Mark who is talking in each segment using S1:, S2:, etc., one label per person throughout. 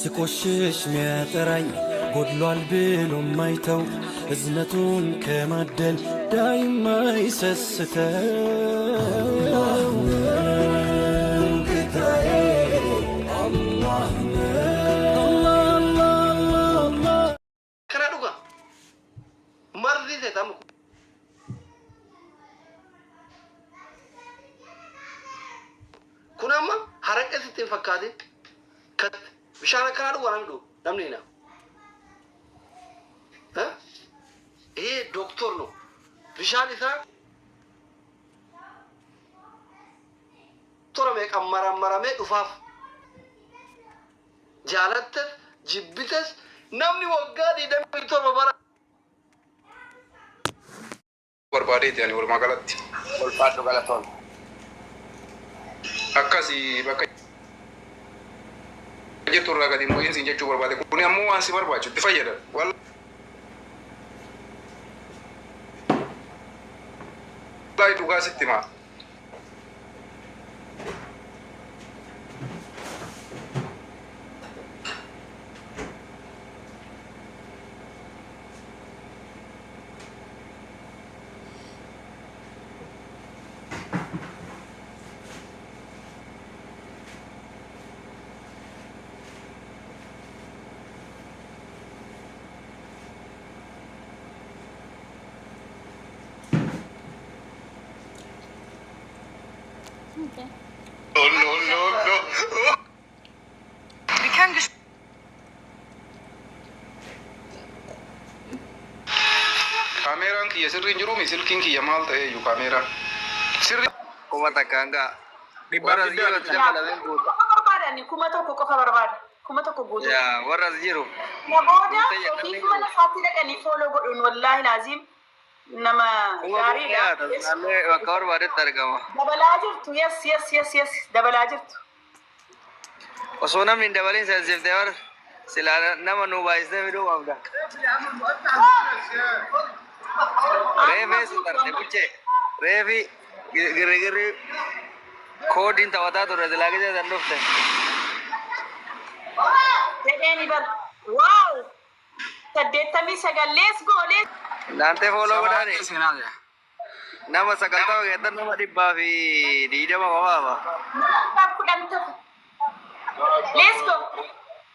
S1: ስቆሽሽ ሚያጠራኝ ጎድሏል ብሎ ማይተው እዝነቱን ከማደል ዳይማ ይሰስተው ጌታዬ አላህ
S2: ከናዱጋ መርዚ ተታሙ ኩናማ ሐረቀት ተፈካደ ከት ብሻራ ከናዱጋ ናምዱ ለምኔና ይሄ ዶክተር ነው ብሻን ይሳ ቶረሜ ቀመራመራሜ ዱፋፍ ጃለተ ጅብተስ namni waggaadhi dambi torba bara barbaadeeti ani walumaa galatti olfaadhu galatoon akkasii bakka jettu irraa gadi immoo isin jechuu barbaade kuni ammoo waan si barbaachu itti fayyada wallaahi dhugaa sitti himaa No. Vi kan kameraan kiyya sirriin jiru mi silkiin kiyya maal ta'e iyyuu kameraan sirri kuma takka hanga dhibbarra jiru dabalameen guuta barbaadani kuma tokko qofa barbaada kuma tokko guutu yaa warras jiru na booda ofii kuma lafaatti dhaqanii fooloo godhuun wallaahi laazim nama gaariidha bakka barbaadetti argama dabalaa jirtu yes dabalaa jirtu osoo namni hin dabalin seensiftee war silaa nama nuu baay'isee fiduu qabda reefee sitarte buchee reefi girigirri koodiin taphataa ture silaa gijee san dhufte jedheeni bar waaw 89 goolee Nante follow godhani nama sagaltaa keetan nama dhibbaa fi 20 qofaaba let's go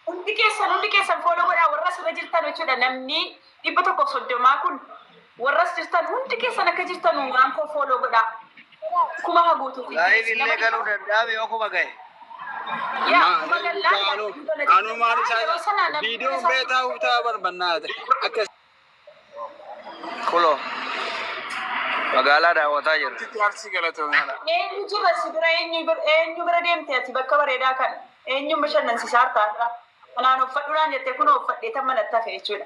S2: hundi keessan follow godhaa warra sirra jirtan jechuudha namni 130 kun warra jirtan hundi keessan akka jirtan waan ko follow godhaa kuma haguutu live illee galuu danda'ame yoo kuma gahe anu maal isaa video beetaa utaa barbannaate akka Kulo magaalaa daawwataa jirtu. Tiyaarsi galatoomedha. Eenyu jira si bira eenyu bira deemte ati bakka bareedaa kan eenyu bashannansiisaa taa'aadha. Kanaan uffadhuudhaan jettee kun uffadhee tan manatti hafe jechuudha.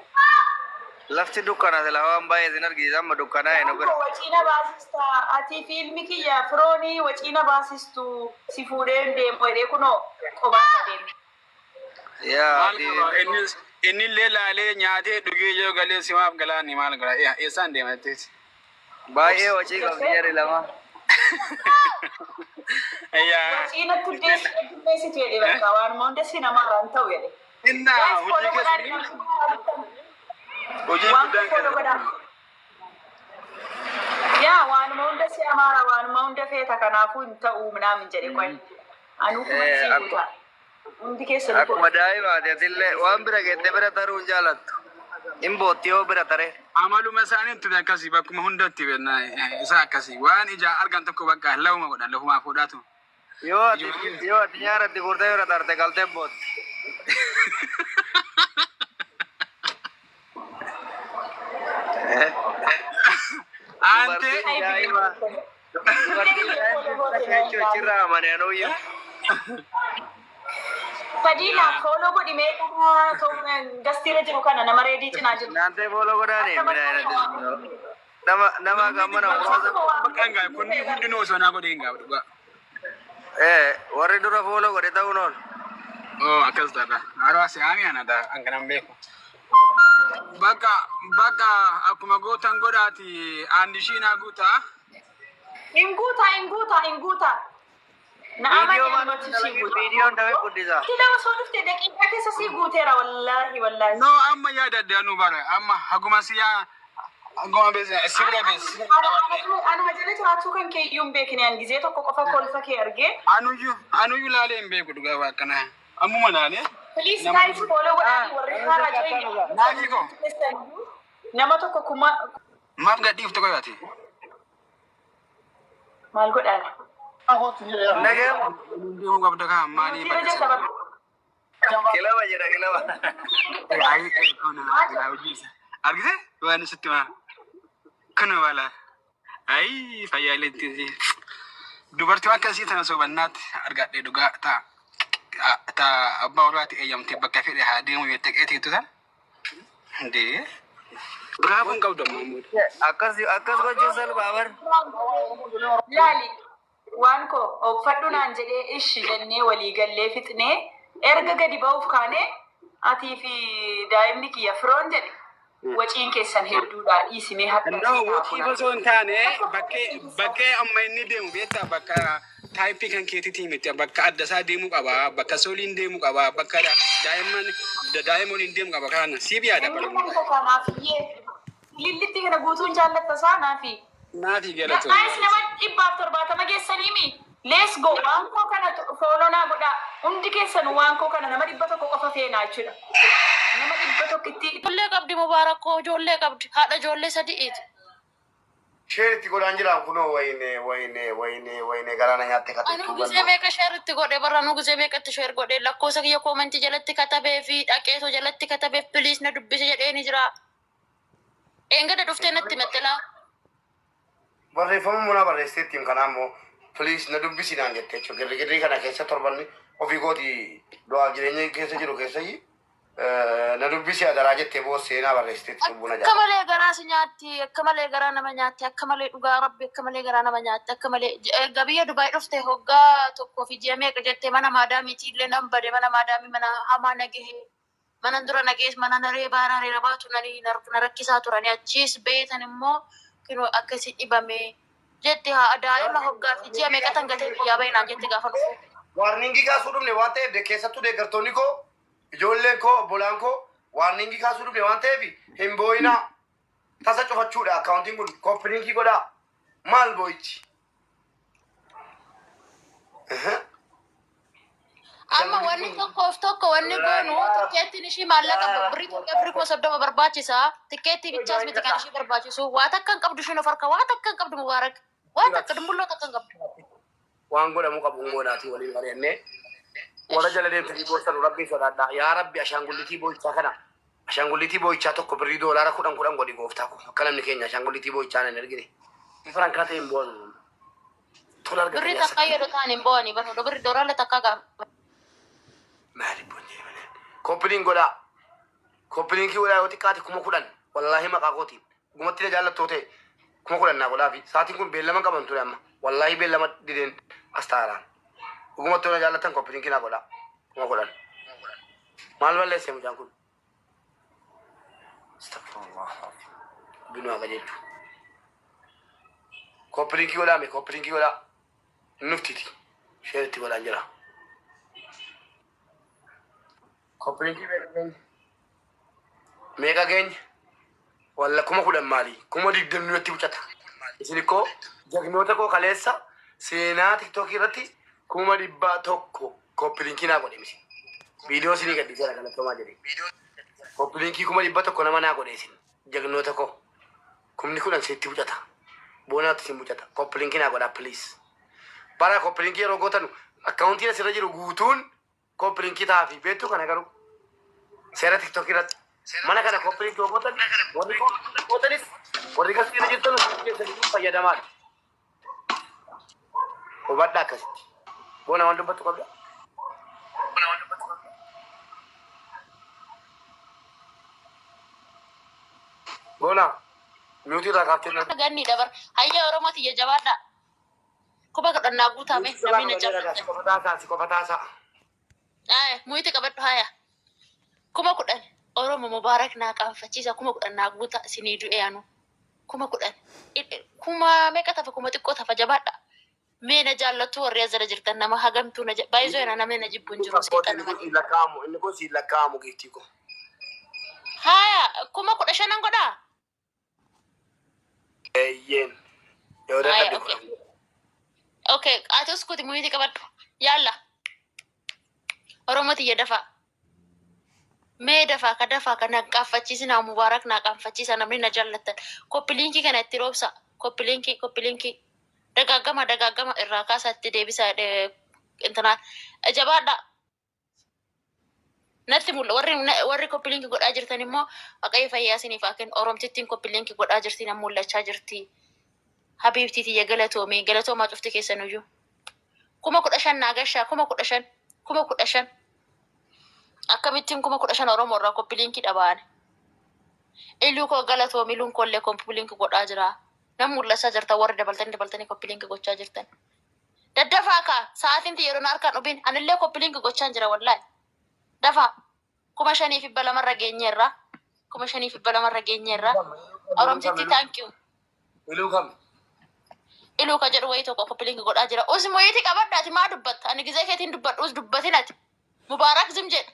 S2: Lafti dukkanaa silaa waan baay'ee sin argisiisa amma dukkanaa hin bira. Waciina baasista ati fiilmi kiyya firoonii waciina baasistu si fuudhee deemu jedhee kunoo qobaasaa deeme. Yaa inni illee laalee nyaatee dhugee yoo galee simaaf galaani maal gara eessaan deematteeti baay'ee wacii qabdi jedhe lama waciina tuddeessitu jedhe bakka waan moondessi namaaraan ta'u jedhe innaa hojii guddaan yaa waan moondessi amaara waan moonde feeta kanaafuu hin ta'uu minaamin jedhe qoy anuu kuma siiguudha akkuma daa'imaati atillee waan bira geette bira taruun jaalattu hin bootti yoo bira tare amaluma isaaniitti akkasii bakkuma hundatti benna isa akkasii waan ija argan tokko bakka lafuma godhan lafumaa fuudhaatu yoo ati nyaaratti furtee bira tarte galtee bootti ante cirraa amaneenuu yu Fadila follow godi me to gastira jiru kana nama ready cina jiru nante follow godane nama gamana bakanga kunni hundino so na godi nga duga warri dura follow godi taw non akas dada aro asiani anada anganam beko baka akuma gotan godati andishina guta inguta Video mana video ndawe kudisa. Kila wasonu fte dakika kesa si gutera wallahi.
S3: No amma ya da danu bara amma haguma siya haguma beza sibra bes.
S2: Ana hajale turatu kan ke yumbe kini an gize to ko fa kolfa ke arge.
S3: Anuyu lale mbe kuduga wa kana. Amuma lale.
S2: Please guys follow what warri fara join.
S3: Nani ko.
S2: Nama to ko kuma
S3: Maf ga dif to ko yati.
S2: mal godal.
S3: Nage ndi mo gabda ka mani ba.
S2: Kelawa jira kelawa.
S3: Ai ko na argise wani sittima kana wala ai fayalenti dubarti akkasii tana sobannat argadhe dhugaa ta abbaa warraati eeyyamte bakka fedhe haa deemu yoo taqeeti tutan ndee bravo qabda Mahmud
S2: akkas gochuun salphaa laali waan ko uffadhu naan jedhee ishi jennee walii gallee fixnee erga gadi ba'uuf kaane atii fi daa'imni kiyya firoon jedhe waciin keessan hedduudha dhiisimee haqa
S3: no wati fason taane bakkee amma inni deemu beektaa bakka taayipii kan keetitii miti bakka adda isaa deemuu qaba bakka sooliin deemuu qaba bakka daa'imoon deemuu qaba kana siif yaada
S2: lillitti kana guutuun jaallatta isaa naafi
S3: galatu
S2: naayis nama 170 geessaniimi let's go waan koo kana foolonaa godha hundi keessan waan koo kana nama 100 qofa feenaa jechuudha nama 100 itti ijoollee qabdi mubaarakoo ijoollee qabdi haadha ijoollee sadi'iiti
S4: sheeritti godhaan jiraan kunoo wayne galaana nyaatte
S2: anu gisee meeqa sheeritti godhe barra nu gisee meeqatti sheer godhe lakkoofsa kiyya koomentii jalatti katabee fi dhaqeetoo jalatti katabee piliis na dubbise jedheeni jira eengada dhuftee natti mettelaa
S4: barreeffama muna barreessittiin kana ammoo piliis na dubbisi naan jette jechuudha girgirrii kana keessa torbanni ofii kooti du'aa jireenya keessa jiru keessayyi na dubbisi adaraa jettee booda seenaa barreessiteetti lubbuun ajaa'iba.
S2: Akka malee garaa si nyaatti, akka malee garaa nama nyaatti, akka malee dhugaa rabbi, akka malee garaa nama nyaatti, akka malee biyya Dubaay dhufte hoggaa tokkoo fi ji'a meeqa jettee mana maadaamiiti illee nan bade mana maadaamii mana hamaa nagahee mana dura nagees mana naree baanaa reera baatu na rakkisaa turanii achiis beetan immoo kinoo akkasii dhibame jette haa daa'ima hoggaa fi ji'a meeqa tan gatee biyyaa bahinaan jette gaafa dhufu.
S4: Waarningi kaasuu dhufne waan ta'eef keessattuu deeggartoonni koo ijoolleen koo obbolaan koo waarningi kaasuu dhufne waan ta'eef hin boo'inaa tasa cufachuudha akkaawuntiin kun koppiliinkii godhaa maal boo'ichi.
S2: Amma wanni tokko wanni goonu tikkeettiin ishii maallaqa birrii koo 30 barbaachisa tikkeettii bichaas miti kan ishii barbaachisu waa takkan qabdu isheen of harka waa takkan qabdu mubaarak waa takka dumbulloo takkan qabdu.
S4: Waan godhamu qabu ngoodhaatii waliin mari'annee warra jala deemtanii boorsan rabbii sodaadhaa yaa rabbi ashaangullitii boo'ichaa kana ashaangullitii boo'ichaa tokko birrii doolaara 10 godhi gooftaa ko akka namni keenya ashaangullitii boo'ichaa nan ergine ifran kaatee hin boonu tola argate
S2: birrii takka yeroo ta'an hin booni barno birrii doolaara takka gaafa
S4: maali bonne koppiliin godhaa koppiliinkii godhaa yoo xiqqaate 10,000 wallaahi maqaa kootiin gumatti jaallattoo ta'e 10,000 naa godhaa fi saatiin kun beellama qaban ture amma wallaahi beellama dideen as taa'araan gumatti yoo jaallatan koppiliinkii naa godhaa 10,000 maal balleesse mucaan kun astagfirullah binuu haga jechu koppiliinkii godhaame koppiliinkii godhaa nuftiti sheeritti godhaan jira koppiliinkii meeqa keenya walla 10,000 maali 20 nutti bucata isin koo jagnoota koo kaleessa seenaa tiktookii irratti 100 koppiliinkii naa godhe misi viidiyoo isinii gaddiseera galatoomaa jedhe koppiliinkii 100 nama naa godhe isin jagnoota koo 10,000 sitti bucata boonaatti isin bucata koppiliinkii naa godhaa piliis bara koppiliinkii yeroo gootanu akkaawuntiin asirra jiru guutuun koppiliinkii taafi beektu kana garuu seera tiktookii irratti mana kana koppiliinkii gootan warri gootanis warri kasii jirtan keessatti fayyadamaadha. Hubadha akkasitti. Boona waan dubbattu qabda. Boona nuti irraa kaaftee na.
S2: Ganni dabar hayya Oromooti ya jabaadha. Kuba kadhannaa guutame namni na jabaadha.
S4: Qofa taasaa.
S2: Muyti qabadhu haya. Kuma kudhan Oromo Mubaarak naa qaanfachiisa kuma kudhan naa guuta isinii du'e anu kuma kudhan kuma meeqa tafa kuma xiqqoo tafa jabaadha
S5: Meena jaallatu warri azara jirtan nama hagamtuu na baay'isoo ina nama na jibbuun jiru seexana malee.
S4: Inni kun si lakkaamu giiftii ko.
S5: Haya, kuma 15 godhaa?
S4: Eeyyeen. Yoo dadhabde
S5: Okay. Okay, ati uskuti muyiti qabadhu. Yalla. Oromoti ya dafa. Mee dafa ka naqaaffachiisi na Mubaarak naqaaffachiisa namni na jaallatan. Koppi linkii kana itti roobsa. Koppi linkii. Dagaagama irraa kaasaatti deebisa intanaan. Jabaadha. Natti mulla warri koppi linkii godhaa jirtan immoo Waaqayyo fayyaa isiniif haa kennu. Oromtittiin koppi linkii godhaa jirti na mul'achaa jirti. Habiibtiiti ya galatoomaa cufti keessanuyyuu. 15,000 naagashaa 15,000 akkamittiin 15,000 Oromoo irraa koppi linkii dhabaan. Iluu koo galatoomi luun kollee koppi linkii godhaa jira. Nam mul'achaa jirta warri dabaltanii koppi linkii gochaa jirtan. Daddafaa kaa sa'aatiin yeroo harkaan dhubiin anillee koppi linkii gochaa jira wallaahi. Dafa 5,200 lamarra geenyeerra. 5,200 lamarra geenyeerra. Oromtitti thank you.
S4: Iluu kam?
S5: Iluu ka jedhu wayii tokko koppi linkii godhaa jira. Usi moyitii qabadhaati maa dubbatta? Ani gizee keetiin dubbadhu us dubbatinati. Mubaarak zim jedhe.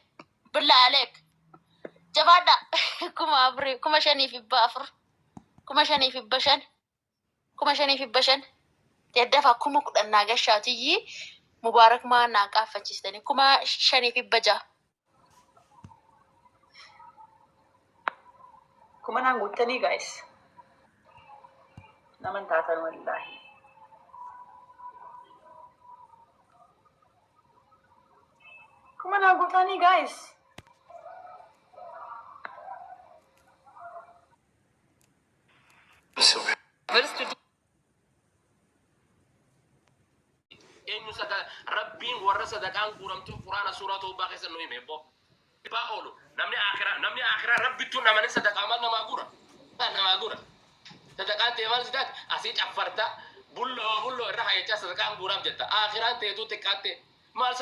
S5: Billaa aleek. Jabaadha. 5,400. 5,500. 5,500. Deddafa 10,000 naagashaatiyyi Mubaarak maa naqaaffachiistanii 5,600.
S6: Kuma naan guuttanii guys. Naman taatan wallaahi. Kuma naan guuttanii guys.
S7: Eenyu rabbiin warra sadaqaan guuramtu quraana suuraa Tawbaa keessa nu hime bo. Baa oolu namni akhiraa rabbittuu namani sadaqaa maal namaa guura. Sadaqaan ta'e maal sidaati asii caffarta bulloo irra hayyachaa sadaqaan guuraaf jetta. Akhiraan ta'etu xiqqaatte maal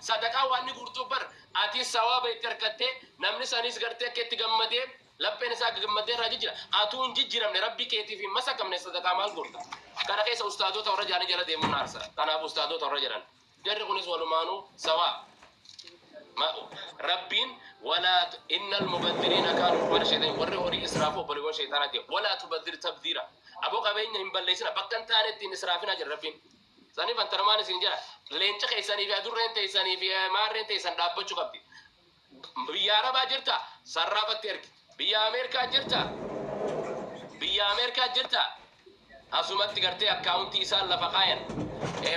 S7: sadaqaa waan ni guurtuu bar ati sawaaba itti argattee namni sanis gartee akka itti gammadee lapheen isaa gammadee irraa jijjira. Atuu hin jijjiramne rabbi keetiif hin masakamne sadaqaa maal guurta. Kana keessa ustaadota warra jaanii jala deemuun aarsa. Kanaaf ustaadota warra jedhan. Jarri kunis walumaanuu sawaa. ربين ولا إن المبذرين كانوا من الشيطان ورّي إسرافه بلغون شيطانات ولا تبذر تبذيرا أبوك أبين هم بلسنا بكن تانت إسرافنا جر ربين ثاني فانترمان سنجرا لين تخي ثاني في أدور رنت ثاني في مار رنت ثاني دابو شقبتي بيارا باجرتا سرّا بترك بيا أمريكا جرتا أسمت تقرتي أكاونتي سال لفقاين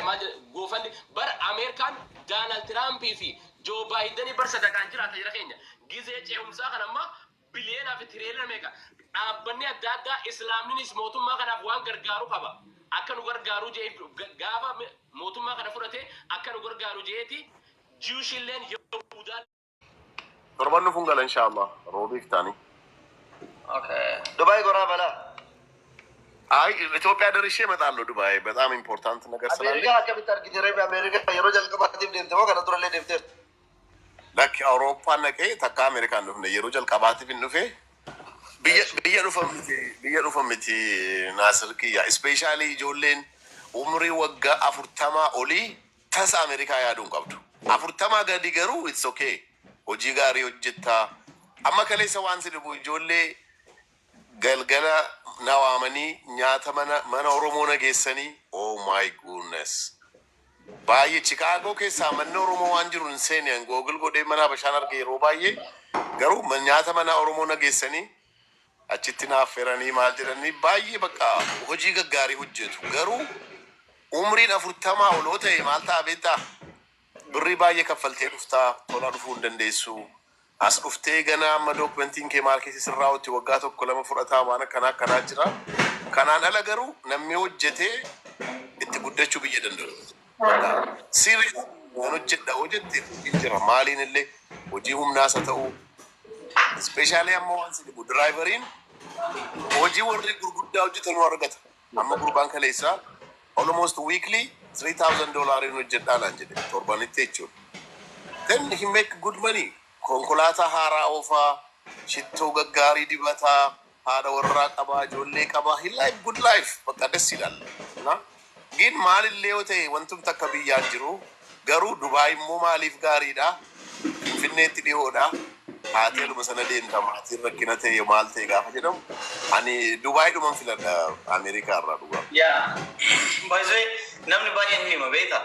S7: ما جوفن بر أمريكان دونالد ترامب في جو بايدن بر صدقان جرا تجرا كينيا جيزه چهم سا خنما بليون اف تريلر ميگا ابني دادا اسلامني نس موتما كان افوان غرغارو خبا اكن غرغارو جي غابا موتما كان فرته اكن غرغارو جيتي جوشلن يهودا
S8: قربان فنقل ان شاء الله روبيك تاني
S4: اوكي دبي غرا بلا
S8: ኢትዮጵያ ደርሼ እመጣለሁ። ዱባይ በጣም ኢምፖርታንት ነገር ስላለ
S4: አሜሪካ ከብታር ጊዜ አሜሪካ የሮጀል ቀባቲም ደምተው ከነጥሮለ ደምተር
S8: ለክ አውሮፓ ነቀ ተካ አሜሪካ ነው የሮጀል ቀባቲም ንፈ ብየ ዱፈምቲ ናስር ኪያ ስፔሻሊ ጆሌን ኡምሪ ወጋ አፉርተማ ኦሊ ተስ አሜሪካ ያዱን ቀብዱ አፉርተማ ገዲ ገሩ ኢትስ ኦኬ ሆጂ ጋር ይወጅታ አማ ከሌ ሰዋን ሲድቡ ጆሌ galgala nawamani nyaata mana oromoo nageessanii oh my goodness baay'ee Chicago keessa manni oromoo waan jiru hin seenan Google godhee mana bashaan arge yeroo baay'ee garuu nyaata mana oromoo nageessanii achitti naafferanii maal jedhanii baay'ee bakka hojii gaggaarii hojjetu garuu umriin 40 oloo ta'e maal ta'a beektaa birrii baay'ee kaffaltee dhuftaa tola dhufuu hin dandeessu. as dhuftee gana amma dokumentiin kee maarkeetii sirraa'utti waggaa tokko lama fudhataa waan akkanaa jira. Kanaan ala garuu namni hojjetee itti guddachuu biyya danda'u. Sirrii kan hojjette hin jira maaliin illee hojii humnaas haa ta'u. Ispeeshaalee amma waan si dhibu diraayivariin hojii warri gurguddaa hojjetan argata. Amma gurbaan kaleessaa almost weekly $3,000 hojjedhaa naan jedhe torbanitti jechuudha. Then he make good money. konkolaataa haaraa oofaa shittoo gaggaarii dibataa haadha warraa qabaa ijoollee qabaa he life good life bakka des ilaalla Gin maalillee yoo ta'e wantum takka biyyaan jiru garuu Dubaay immoo maaliif gaariidha? Finfinneetti dhiyoodha. Haati eluma sana deemta maatiin rakkina ta'e maal ta'e gaafa jedhamu ani Dubaay dhuman filadha Ameerikaa irraa dhugaa.
S9: Yaa baay'ee namni baay'een hima beekta.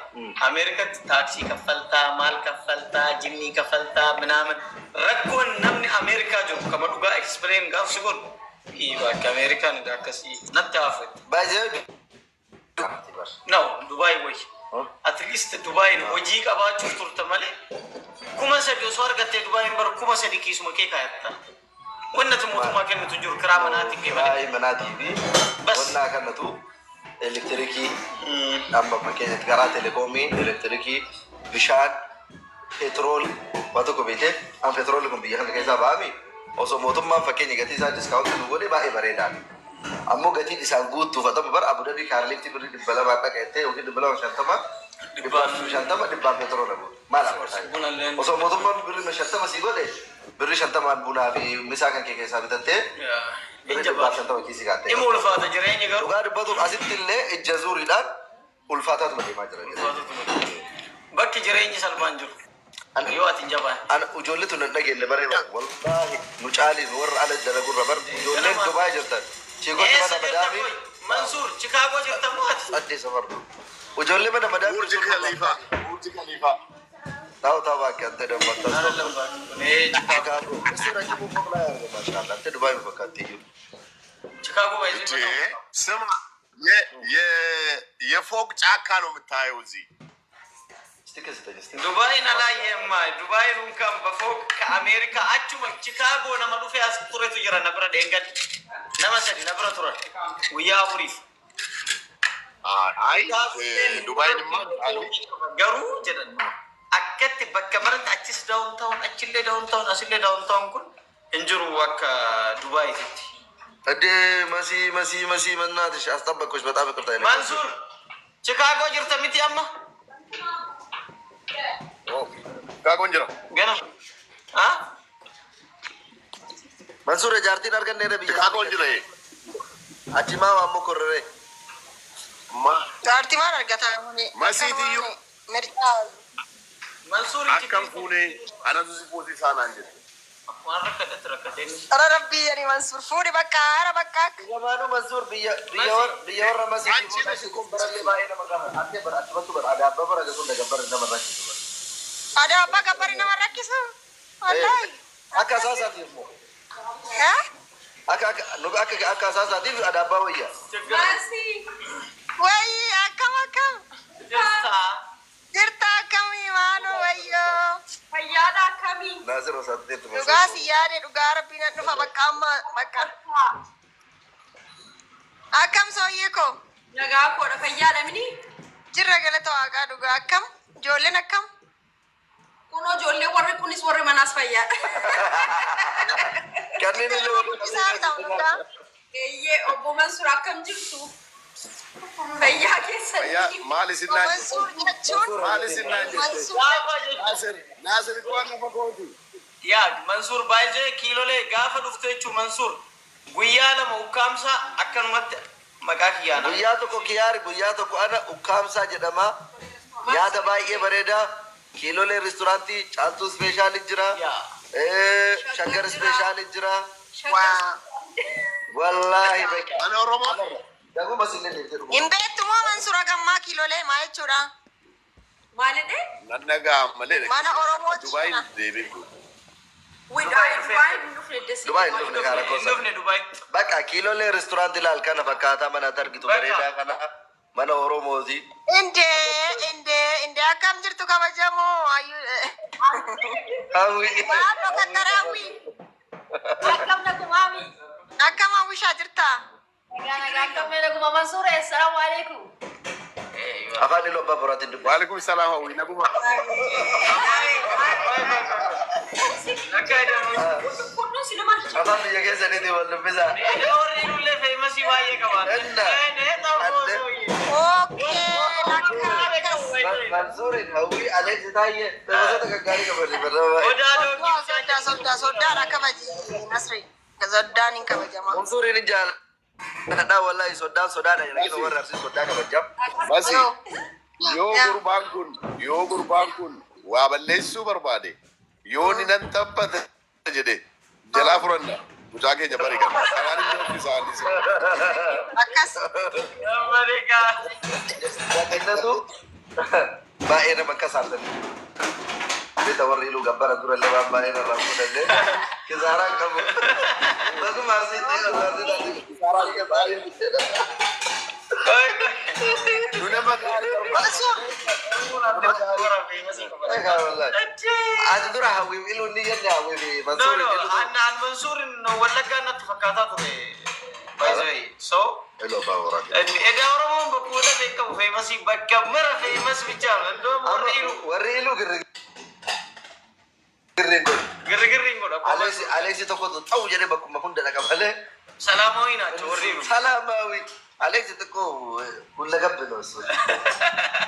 S9: Ameerikaatti taaksii kaffaltaa, maal kaffaltaa, jimmii kaffaltaa, minaamin rakkoon namni Ameerikaa jiru kama dhugaa ekspireen gaafsi godhu. Bakka Ameerikaan akkasii natti haafatti.
S4: Baay'ee
S9: No, Dubai way. At least Dubai hojii qabaachuuf turte malee kuma sadi osoo argattee Dubai bar kuma sadi kiisuma kee kaayatta. Wannati mootummaa kennitu jiru kiraa manaatiin kee malee.
S4: baay'ee manaatii fi wannaa kannatu elektirikii amma fakkeenyatti karaa telekoomii elektirikii bishaan petrool waan tokko beekee an petroolli kun biyya kana keessaa ba'ami osoo mootummaan fakkeenya gatii isaa diskaawunti nu godhe baay'ee bareedaadha. Ammoo gatiin isaan guutuu fatama bar Abu Dhabii kaarlifti birri 200 dhaqeettee yookiin 250 dhibbaan petroola guutu. Maal akka osoo mootummaan birri 50 sii godhe birri 50 bunaa fi misaa kan kee keessaa bitattee birri 50 kiisii gaattee.
S9: Ima ulfaata jireenya garuu.
S4: Dhugaa dubbatu asitti illee ija zuuriidhaan ulfaataatu deemaa jira.
S9: Bakki jireenyi salphaan jiru. Yoo ati jabaan.
S4: Ana ijoollee tun dhageenye baree wallaahi nu caaliin warra ala dalagurra bar ijoolleen Dubaay jirtan. Chiikonni mana madaami.
S9: Mansuur Chicago jirtan mo'ati.
S4: Addee safardu. Ijoollee mana madaami.
S8: Burji Khalifa. Burji Khalifa.
S4: Tahu bakka ante da mata. Chicago. Sira jibu fogla ya mashallah. Ante Dubai fakkaatti jiru.
S9: Chicago baay'ee.
S8: Sema የፎቅ ጫካ ነው የምታየው እዚህ
S9: Dubai na la yemma Dubai runkan bafok ka America achuma Chicago na madufe asture tu jira nabra dengat nama sadi nabra tura wiya urif
S8: አይ ዱባይ ድማ
S9: garu jedhan akkatti bakka marti achis downtown achille downtown asille downtown kun injiru akka Dubai titti
S4: masi mannaatish astabbakosh በጣም ይቅርታ ይላል
S9: Mansoor Chicago jirta miti amma
S8: ጋጎን ጅራ
S9: ገና አ
S4: መንሱር ጃርቲን አርገን ነረ ቢያ
S8: ጋጎን ጅራ
S4: አጂማ ማሞ ኮረሬ
S8: ማ
S5: ጃርቲ ማር አርጋታ ሆኔ
S8: ማሲቲዩ
S5: ምርጫ
S9: Mansoor
S8: አከም ፉኔ አናዙ ሲፖዚ ሳና እንጂ
S5: ኧረ ረቢ የኔ መንሱር ፉዲ በቃ ኧረ በቃ
S4: ዘማኑ መንሱር ቢያ ወራ ማሲ ኮምበረሌ ባይነ መጋማ አንተ በራት ወጡ በራዳ በበራ ገቱ እንደገበር እንደመራች
S5: አዳ አባ ገበር ነው ማራኪስ ወላሂ
S4: አካሳሳት ይሞ አካሳሳት አዳባ ወያ
S5: ማሲ ወይ አከማከም jirta kami maanu wayyo fayyada kami
S4: ናዝሮ ሳትደት
S5: dhugaa siyaade dhugaa rabbiin dhufa bakka amma bakka akkam sooyyee koo nagaa koodha fayyadamini jirra galata waaqaa dhugaa akkam ijoolleen akkam kunoo ijoollee warri kunis warri manaas fayyaadha
S4: kanneen illee warri
S5: isaan ta'udha eeyyee obbo Mansuur akkam jirtu fayyaa keessatti
S8: ማሊ ሲናኝ
S5: Mansuur jechuun
S8: ማሊ ሲናኝ ናስር ቆን ፈቆቲ
S9: Ya Mansoor baay'ee kiilolee gaafa dhufteechu Mansoor guyyaa lama ukkaamsa akkanumatti maqaa kiyyaana.
S4: guyyaa tokko kiyaari guyyaa tokko ana ukkaamsaa jedhama nyaata baay'ee bareeda kiilolee restoraantii caaltuu ispeeshaalii jira shaggar ispeeshaalii jira wallaahi beeka
S8: አነ ኦሮሞ
S4: daguma sinne deemte dhugu
S5: hin beektu moo Mansuur gammaa kiilolee maa jechuudha maalidhe
S8: ነነጋ መሌ
S5: mana Oromoo
S8: ዱባይ
S5: jechuudha
S8: ዴቪድ
S4: Dubai dhufne kaara kosa
S9: Dhufne Dubai.
S4: bakka kiilolee restoraantii laal kana fakkaataa mana argitu bareedaa kana mana Oromooti
S5: inde akkam jirtu kabajamoo
S4: hawwi
S5: maaloo kattaraawwi akkam nagumaami akkam hawwishaa jirta akkam naguma Mansuur assalaamu alaikum
S4: afaan iloo abbaa boraatiin dubbi
S8: ዋለይኩም ሰላም ሆይ ነጉማ
S4: afaan biyya keessaniiti wal dubbisaa
S9: Warri illee feemasii baay'ee qabaata.
S4: Mansuurin hawwi aleeksi taayye beeksisa gaggaarii qabatee barreeffama
S9: Odaa doonii
S5: soddaan akka baji nasri soddaan hin kabajama
S4: Mansuurin hin jaalladhu Ada wallahi soda da yana warra sai soda ka bajam.
S8: Basi yoo gurbaan kun waa balleessuu barbaade yoo ni nan tabbata jedhe jalaa furanna mucaa keenya barii qaba. Kanaan inni ofiisaa annis.
S9: Akkas. Amerika.
S4: Jannatu baay'ee nama akka saartanii. Beta warri ilu gabbara dura lebaan baay'ee narraa fuudhanne kisaaraan qabu. Basu maasii ta'e maasii kisaaraan qabu baay'ee. Dunia magari masuk. Aja tu rah wim ilu ni kan ya wim Mansur.
S9: An Mansur no wala kan tafakata tu by the way. So
S8: Hello bawa orang.
S9: Ada orang mau berkuda mereka famous bakamera famous bicara. Ando
S4: warri ilu gering
S9: kod.
S4: Alex itu kau tu tahu jadi baku makunda nak balik.
S9: Salamoy na chorri.
S4: Salamawi. Alex itu kau kulla gabbelo so.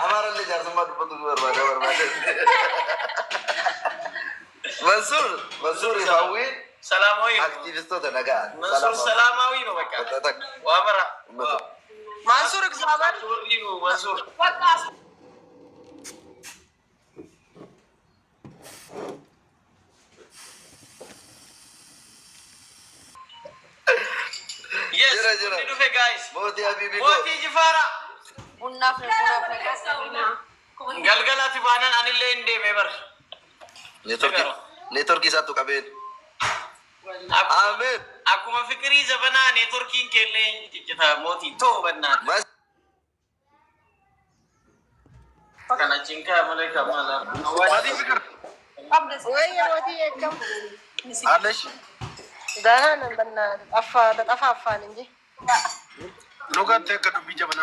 S4: Amara le jar sama dupat berbada. Mansur Ibawi.
S9: Salamoy.
S4: Aktivis tu tenaga.
S9: Mansur Salamawi no baka. Wa mara. Mansur kesabar. Chorri no Mansur. Yes,
S4: Jira.
S9: itu guys.
S4: Moti Habibi.
S9: Moti Jifara.
S6: Bunna fe.
S9: Galgala tibanan anille inde mebar.
S4: Network satu kabin. Amin.
S9: Aku mafikiri zabana networking kele kita moti to banna.
S4: Mas.
S9: Kana cingka mereka malam.
S4: Mati fikir.
S6: Waya wati ekam.
S4: Alex.
S6: Dahanan banna afa ninji.
S3: Loga te ka dubbi jabana.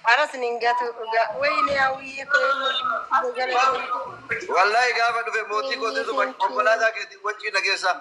S6: Aras ningatu wayne awi ko.
S4: Wallahi gafa dufe moti ko tu konkolaataa keetiin wajjin nageessa